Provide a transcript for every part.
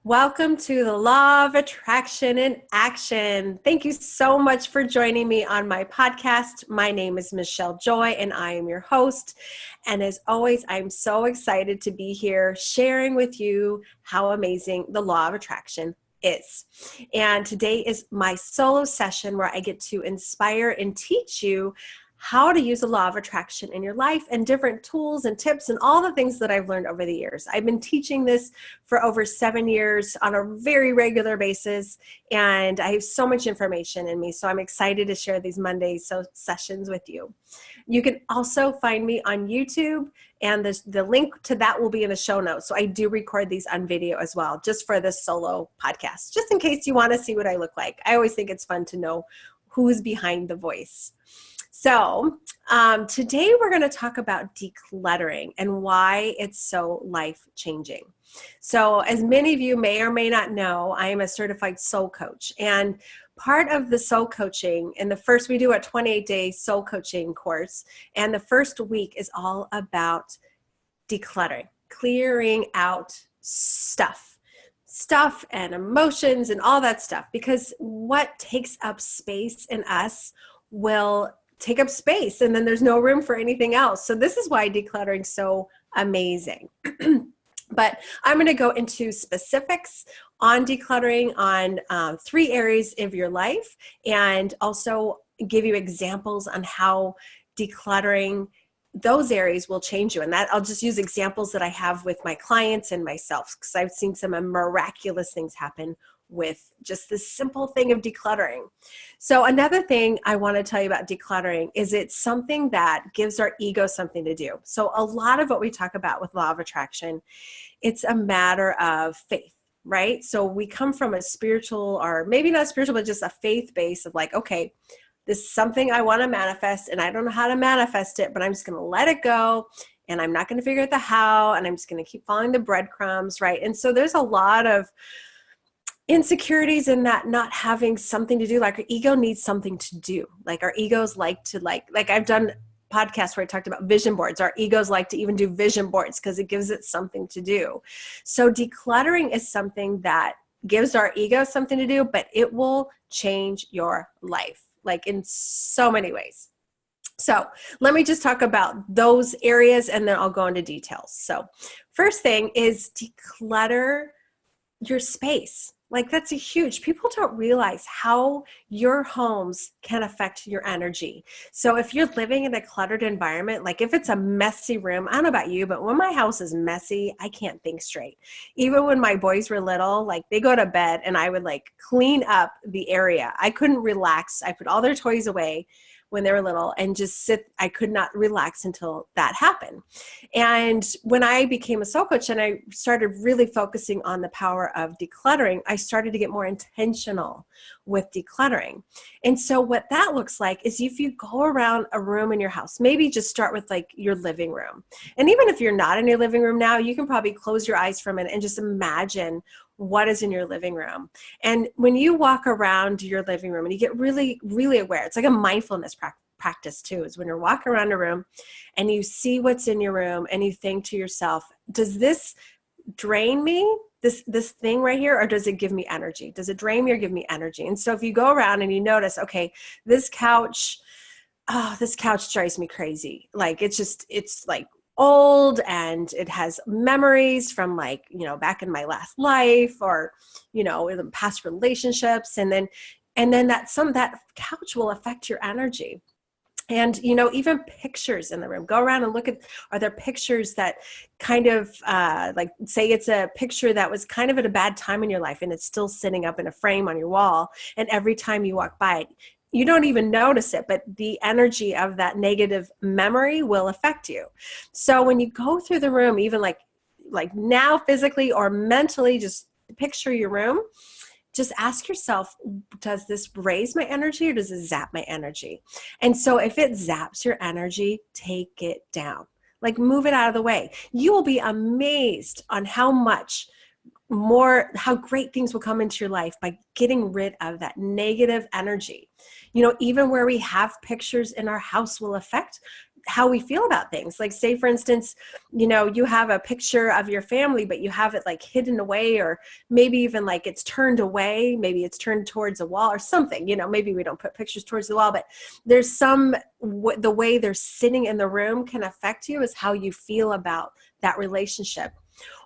Welcome to the Law of Attraction in Action. Thank you so much for joining me on my podcast. My name is Michelle Joy and I am your host. And as always, I'm so excited to be here sharing with you how amazing the Law of Attraction is. And today is my solo session where I get to inspire and teach you how to use the law of attraction in your life and different tools and tips and all the things that I've learned over the years. I've been teaching this for over 7 years on a very regular basis, and I have so much information in me. So I'm excited to share these Monday sessions with you. You can also find me on YouTube, and the link to that will be in the show notes. So I do record these on video as well, just for this solo podcast, just in case you want to see what I look like. I always think it's fun to know who's behind the voice. So today we're going to talk about decluttering and why it's so life-changing. So as many of you may or may not know, I am a certified soul coach. And part of the soul coaching, we do a 28-day soul coaching course. And the first week is all about decluttering, clearing out stuff and emotions and all that stuff. Because what takes up space in us will take up space, and then there's no room for anything else. So this is why decluttering is so amazing. But I'm going to go into specifics on decluttering on 3 areas of your life, and also give you examples on how decluttering those areas will change you. And that I'll just use examples that I have with my clients and myself, because I've seen some miraculous things happen with just this simple thing of decluttering. So another thing I want to tell you about decluttering is it's something that gives our ego something to do. So a lot of what we talk about with law of attraction, it's a matter of faith, right? So we come from a spiritual, or maybe not spiritual, but just a faith base of like, okay, this is something I want to manifest and I don't know how to manifest it, but I'm just going to let it go. And I'm not going to figure out the how, and I'm just going to keep following the breadcrumbs, right? And so there's a lot of insecurities in that not having something to do. Like our ego needs something to do. Like our egos like I've done podcasts where I talked about vision boards. Our egos like to even do vision boards because it gives it something to do. So decluttering is something that gives our ego something to do, but it will change your life, like in so many ways. So let me just talk about those areas and then I'll go into details. So first thing is declutter your space. Like that's a huge, people don't realize how your homes can affect your energy. So if you're living in a cluttered environment, like if it's a messy room, I don't know about you, but when my house is messy, I can't think straight. Even when my boys were little, like they go to bed and I would like clean up the area. I couldn't relax. I put all their toys away when they were little and just sit. I could not relax until that happened. And when I became a soul coach and I started really focusing on the power of decluttering, I started to get more intentional with decluttering. And so what that looks like is if you go around a room in your house, maybe just start with like your living room. And even if you're not in your living room now, you can probably close your eyes for a minute and just imagine what is in your living room. And when you walk around your living room and you get really, really aware, it's like a mindfulness practice too, is when you're walking around a room and you see what's in your room and you think to yourself, does this drain me? This thing right here, or does it give me energy? Does it drain me or give me energy? And so if you go around and you notice, okay, this couch drives me crazy. Like it's like old and it has memories from like, back in my last life or, in past relationships. And then that couch will affect your energy. And, even pictures in the room, go around and look at, are there pictures that kind of like say it's a picture that was kind of at a bad time in your life and it's still sitting up in a frame on your wall. And every time you walk by it, you don't even notice it, but the energy of that negative memory will affect you. So when you go through the room, even like now physically or mentally, just picture your room. Just ask yourself, does this raise my energy or does it zap my energy? And so if it zaps your energy, take it down. Like move it out of the way. You will be amazed on how great things will come into your life by getting rid of that negative energy. Even where we have pictures in our house will affect how we feel about things. Like say, for instance, you have a picture of your family, but you have it like hidden away, or maybe even like it's turned away. Maybe it's turned towards a wall or something, maybe we don't put pictures towards the wall, but there's the way they're sitting in the room can affect you, is how you feel about that relationship.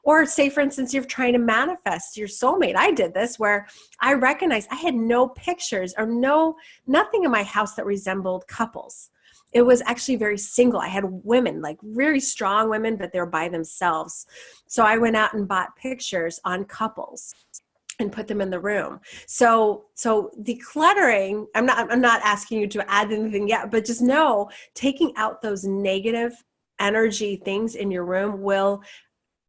Or say, for instance, you're trying to manifest your soulmate. I did this where I recognized I had no pictures or nothing in my house that resembled couples. It was actually very single. I had women, like very strong women, but they're by themselves. So I went out and bought pictures on couples and put them in the room. So decluttering, I'm not asking you to add anything yet, but just know, taking out those negative energy things in your room will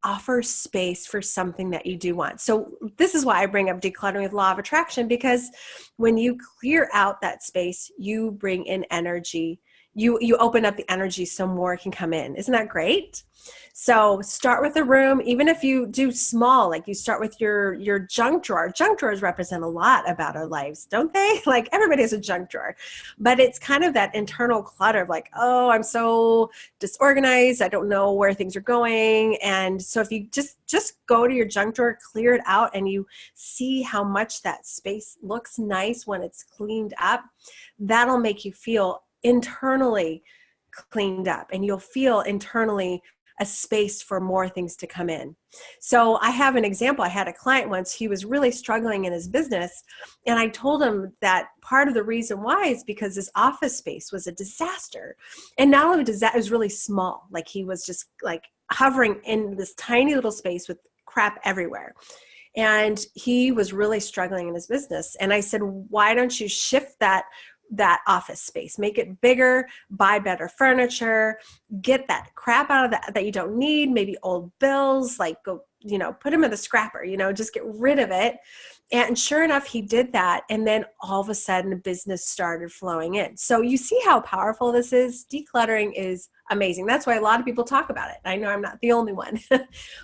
offer space for something that you do want. So this is why I bring up decluttering with law of attraction, because when you clear out that space, you bring in energy. You open up the energy so more can come in. Isn't that great? So start with a room, even if you do small, like you start with your junk drawer. Junk drawers represent a lot about our lives, don't they? Like everybody has a junk drawer, but it's kind of that internal clutter of like, oh, I'm so disorganized. I don't know where things are going. And so if you just go to your junk drawer, clear it out, and you see how much that space looks nice when it's cleaned up, that'll make you feel internally cleaned up, and you'll feel internally a space for more things to come in. So I have an example. I had a client once, he was really struggling in his business, and I told him that part of the reason why is because his office space was a disaster. And not only does that, it was really small. Like he was just like hovering in this tiny little space with crap everywhere. And he was really struggling in his business. And I said, why don't you shift that office space, make it bigger, buy better furniture, get that crap out of that you don't need, maybe old bills, like go, put them in the scrapper, just get rid of it. And sure enough, he did that. And then all of a sudden business started flowing in. So you see how powerful this is. Decluttering is amazing. That's why a lot of people talk about it. I know I'm not the only one,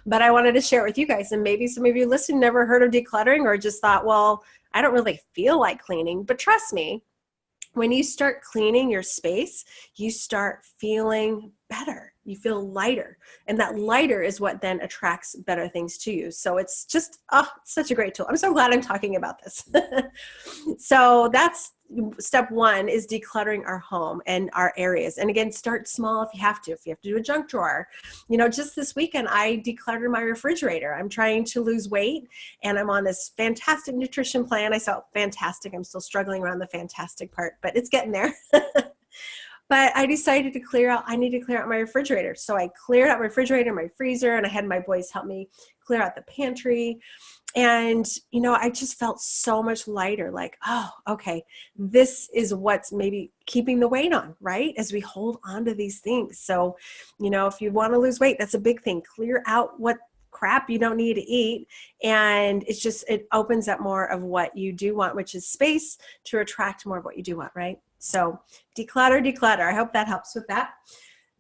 but I wanted to share it with you guys. And maybe some of you listening never heard of decluttering, or just thought, well, I don't really feel like cleaning. But trust me, when you start cleaning your space, you start feeling better. You feel lighter. And that lighter is what then attracts better things to you. So it's just, such a great tool. I'm so glad I'm talking about this. So that's step one, is decluttering our home and our areas. And again, start small if you have to. If you have to do a junk drawer. Just this weekend, I decluttered my refrigerator. I'm trying to lose weight, and I'm on this fantastic nutrition plan. I felt fantastic. I'm still struggling around the fantastic part, but it's getting there. But I decided I need to clear out my refrigerator. So I cleared out my refrigerator, my freezer, and I had my boys help me clear out the pantry. And, I just felt so much lighter, like, oh, okay, this is what's maybe keeping the weight on, right? As we hold on to these things. So, if you want to lose weight, that's a big thing. Clear out what crap you don't need to eat. And it opens up more of what you do want, which is space to attract more of what you do want, right? So declutter. I hope that helps with that.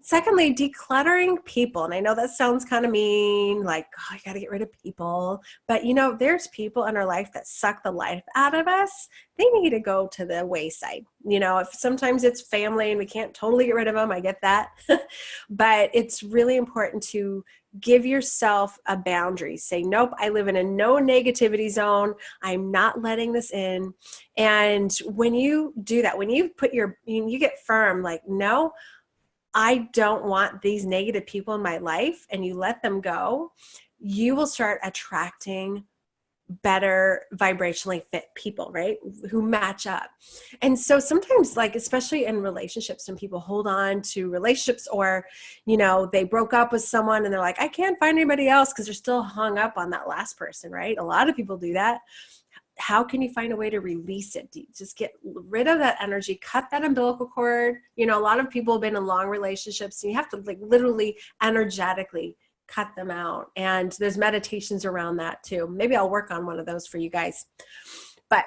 Secondly, decluttering people. And I know that sounds kind of mean, like, oh, I got to get rid of people. But, there's people in our life that suck the life out of us. They need to go to the wayside. If sometimes it's family and we can't totally get rid of them, I get that. But it's really important to give yourself a boundary. Say, nope, I live in a no negativity zone. I'm not letting this in. And when you do that, when you you get firm, like, no, I don't want these negative people in my life, and you let them go, you will start attracting better vibrationally fit people, right? Who match up. And so sometimes, like, especially in relationships, when people hold on to relationships, or, they broke up with someone and they're like, I can't find anybody else because they're still hung up on that last person, right? A lot of people do that. How can you find a way to release it? Just get rid of that energy, cut that umbilical cord. A lot of people have been in long relationships, and you have to literally energetically cut them out. And there's meditations around that too. Maybe I'll work on one of those for you guys. But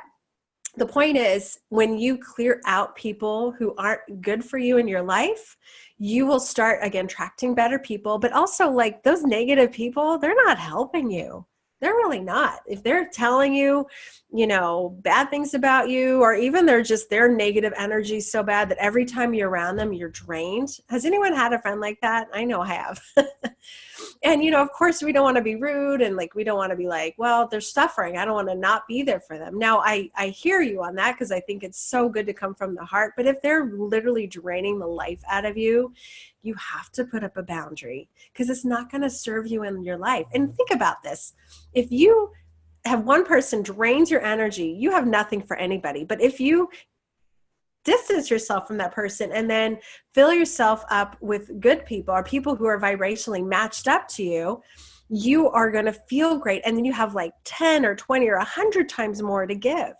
the point is, when you clear out people who aren't good for you in your life, you will start, again, attracting better people. But also, like, those negative people, they're not helping you. They're really not. If they're telling you, bad things about you, or even they're just their negative energy so bad that every time you're around them, you're drained. Has anyone had a friend like that? I know I have. And, of course we don't want to be rude, and like, we don't want to be like, well, they're suffering, I don't want to not be there for them. Now, I hear you on that, because I think it's so good to come from the heart. But if they're literally draining the life out of you, you have to put up a boundary, because it's not going to serve you in your life. And think about this. If you have one person drains your energy, you have nothing for anybody. But if you distance yourself from that person and then fill yourself up with good people, or people who are vibrationally matched up to you, you are going to feel great. And then you have like 10 or 20 or 100 times more to give.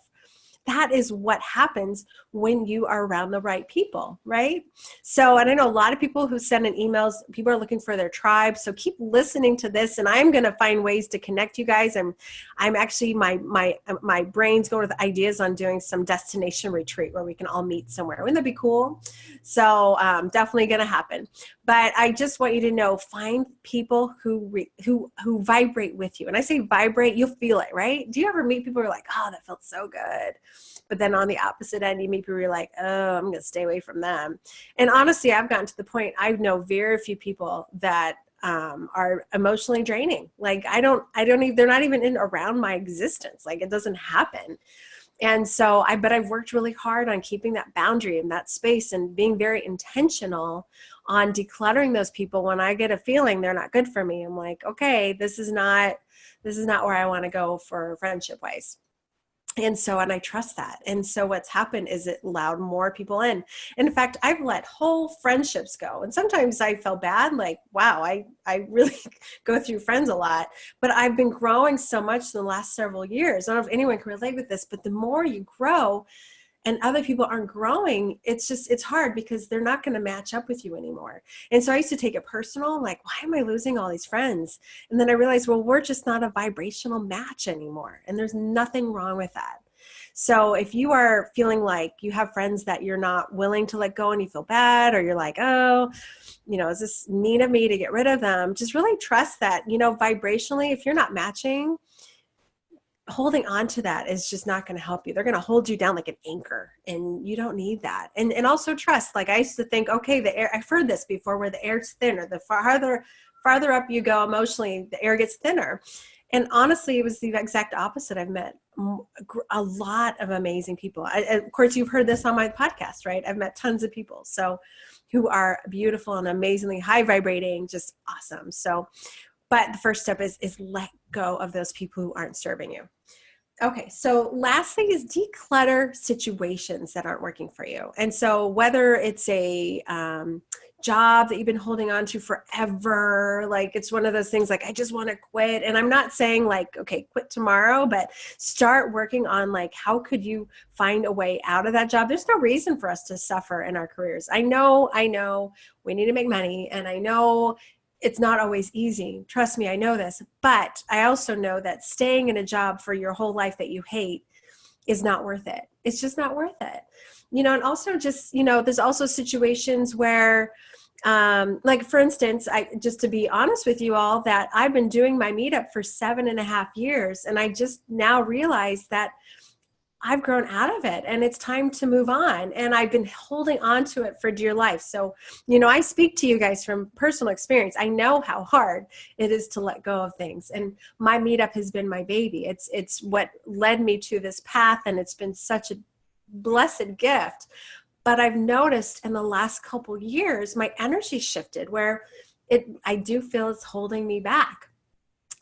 That is what happens when you are around the right people, right? So, and I know a lot of people who send in emails, people are looking for their tribe. So keep listening to this, and I'm going to find ways to connect you guys. I'm actually, my brain's going with ideas on doing some destination retreat where we can all meet somewhere. Wouldn't that be cool? So definitely going to happen. But I just want you to know, find people who vibrate with you. And I say vibrate, you'll feel it, right? Do you ever meet people who are like, oh, that felt so good? But then on the opposite end, you meet people who are like, oh, I'm going to stay away from them. And honestly, I've gotten to the point, I know very few people that are emotionally draining. Like they're not even around my existence. Like, it doesn't happen. And so but I've worked really hard on keeping that boundary in that space, and being very intentional on decluttering those people. When I get a feeling they're not good for me, I'm like, okay, this is not where I want to go for friendship wise. And I trust that. And so what's happened is it allowed more people in. And in fact, I've let whole friendships go. And sometimes I felt bad, like, wow, I really go through friends a lot. But I've been growing so much in the last several years. I don't know if anyone can relate with this, but the more you grow and other people aren't growing, it's hard, because they're not going to match up with you anymore. And so I used to take it personal, like, why am I losing all these friends? And then I realized, well, we're just not a vibrational match anymore. And there's nothing wrong with that. So if you are feeling like you have friends that you're not willing to let go, and you feel bad, or you're like, oh, is this mean of me to get rid of them? Just really trust that, vibrationally, if you're not matching, holding on to that is just not going to help you. They're going to hold you down like an anchor, and you don't need that. And also trust. Like, I used to think, okay, the air, I've heard this before, where the air's thinner, the farther up you go emotionally, the air gets thinner. And honestly, it was the exact opposite. I've met a lot of amazing people. Of course, you've heard this on my podcast, right? I've met tons of people who are beautiful and amazingly high vibrating, just awesome. So, but the first step is let go of those people who aren't serving you. Okay, so last thing is declutter situations that aren't working for you. And so whether it's a job that you've been holding on to forever, like it's one of those things like, I just want to quit. And I'm not saying like, okay, quit tomorrow, but start working on like, how could you find a way out of that job? There's no reason for us to suffer in our careers. I know we need to make money, and I know it's not always easy. Trust me, I know this. But I also know that staying in a job for your whole life that you hate is not worth it. It's just not worth it. And also just, there's also situations where, like for instance, just to be honest with you all, that I've been doing my meetup for 7.5 years. And I just now realized that I've grown out of it, and it's time to move on. And I've been holding on to it for dear life. So, I speak to you guys from personal experience. I know how hard it is to let go of things. And my meetup has been my baby. It's what led me to this path, and it's been such a blessed gift. But I've noticed in the last couple years, my energy shifted where I do feel it's holding me back.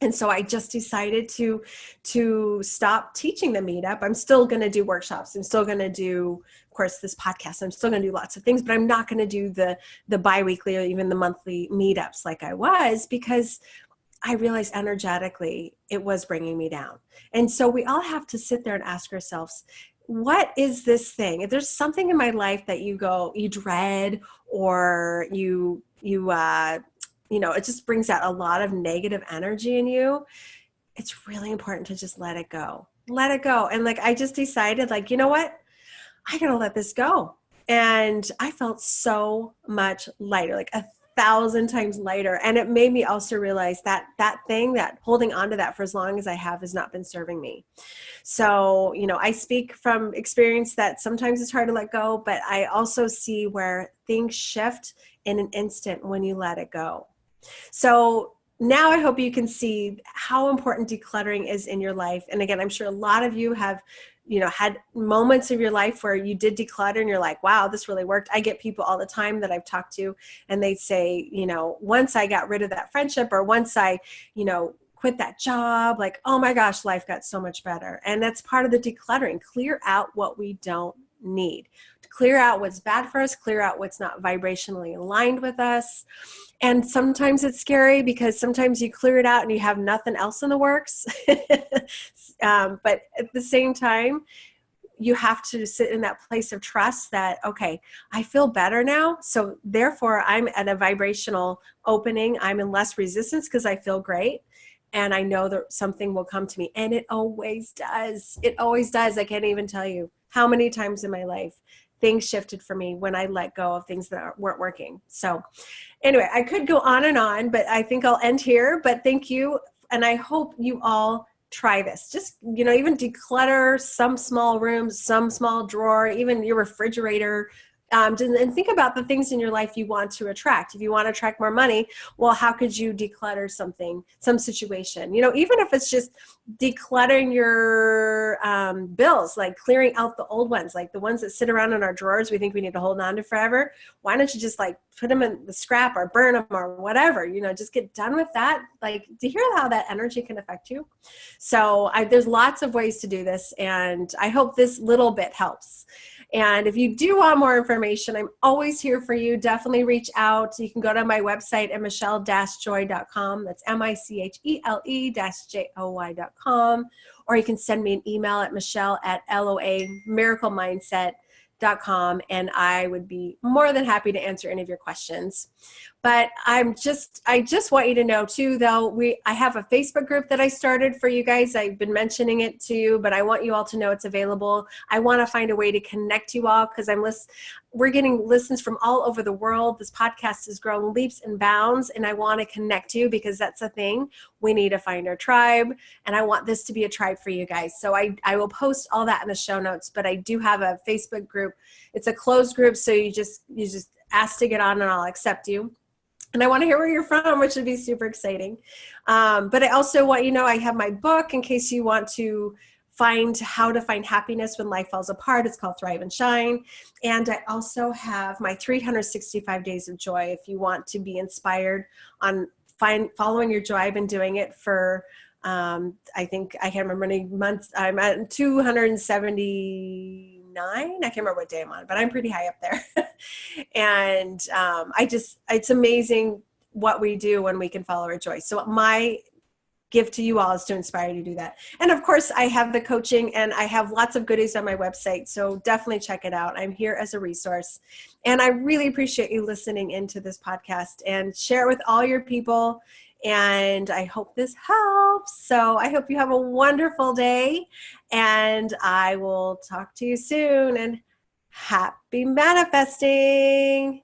And so I just decided to stop teaching the meetup. I'm still going to do workshops. I'm still going to do, of course, this podcast. I'm still going to do lots of things, but I'm not going to do the biweekly or even the monthly meetups like I was, because I realized energetically it was bringing me down. And so we all have to sit there and ask ourselves, what is this thing? If there's something in my life that you dread, or it just brings out a lot of negative energy in you, it's really important to just let it go. Let it go. And like, I just decided, like, you know what? I gotta let this go. And I felt so much lighter, like 1,000 times lighter. And it made me also realize that that thing, that holding on to that for as long as I have, has not been serving me. So, I speak from experience that sometimes it's hard to let go, but I also see where things shift in an instant when you let it go. So now I hope you can see how important decluttering is in your life. And again, I'm sure a lot of you have, had moments of your life where you did declutter and you're like, wow, this really worked. I get people all the time that I've talked to, and they say, once I got rid of that friendship, or once I, quit that job, like, oh my gosh, life got so much better. And that's part of the decluttering. Clear out what we don't need. Clear out what's bad for us, clear out what's not vibrationally aligned with us. And sometimes it's scary because sometimes you clear it out and you have nothing else in the works. But at the same time, you have to sit in that place of trust that, okay, I feel better now. So therefore, I'm at a vibrational opening. I'm in less resistance because I feel great. And I know that something will come to me. And it always does. It always does. I can't even tell you how many times in my life things shifted for me when I let go of things that weren't working. So anyway, I could go on, but I think I'll end here. But thank you. And I hope you all try this. Just, even declutter some small rooms, some small drawer, even your refrigerator. And think about the things in your life you want to attract. If you want to attract more money, well, how could you declutter some situation? Even if it's just decluttering your bills, like clearing out the old ones, like the ones that sit around in our drawers we think we need to hold on to forever. Why don't you just like put them in the scrap or burn them or whatever, just get done with that. Like, to hear how that energy can affect you. So there's lots of ways to do this, and I hope this little bit helps. And if you do want more information, I'm always here for you. Definitely reach out. You can go to my website at michelle-joy.com. That's michele-joy.com. Or you can send me an email at michelle@loamiraclemindset.com, and I would be more than happy to answer any of your questions. But I just want you to know too, though, I have a Facebook group that I started for you guys. I've been mentioning it to you, but I want you all to know it's available. I want to find a way to connect you all, because we're getting listens from all over the world. This podcast has grown leaps and bounds, and I want to connect you, because that's the thing. We need to find our tribe, and I want this to be a tribe for you guys. So I will post all that in the show notes, but I do have a Facebook group. It's a closed group, so you just ask to get on and I'll accept you. And I want to hear where you're from, which would be super exciting. But I also want you to know I have my book in case you want to find how to find happiness when life falls apart. It's called Thrive and Shine. And I also have my 365 Days of Joy if you want to be inspired on following your joy. I've been doing it for, I think, I can't remember any months. I'm at 279. I can't remember what day I'm on, but I'm pretty high up there. And it's amazing what we do when we can follow our joy. So my gift to you all is to inspire you to do that. And of course, I have the coaching, and I have lots of goodies on my website. So definitely check it out. I'm here as a resource. And I really appreciate you listening into this podcast, and share it with all your people. And I hope this helps. So I hope you have a wonderful day, and I will talk to you soon, and happy manifesting.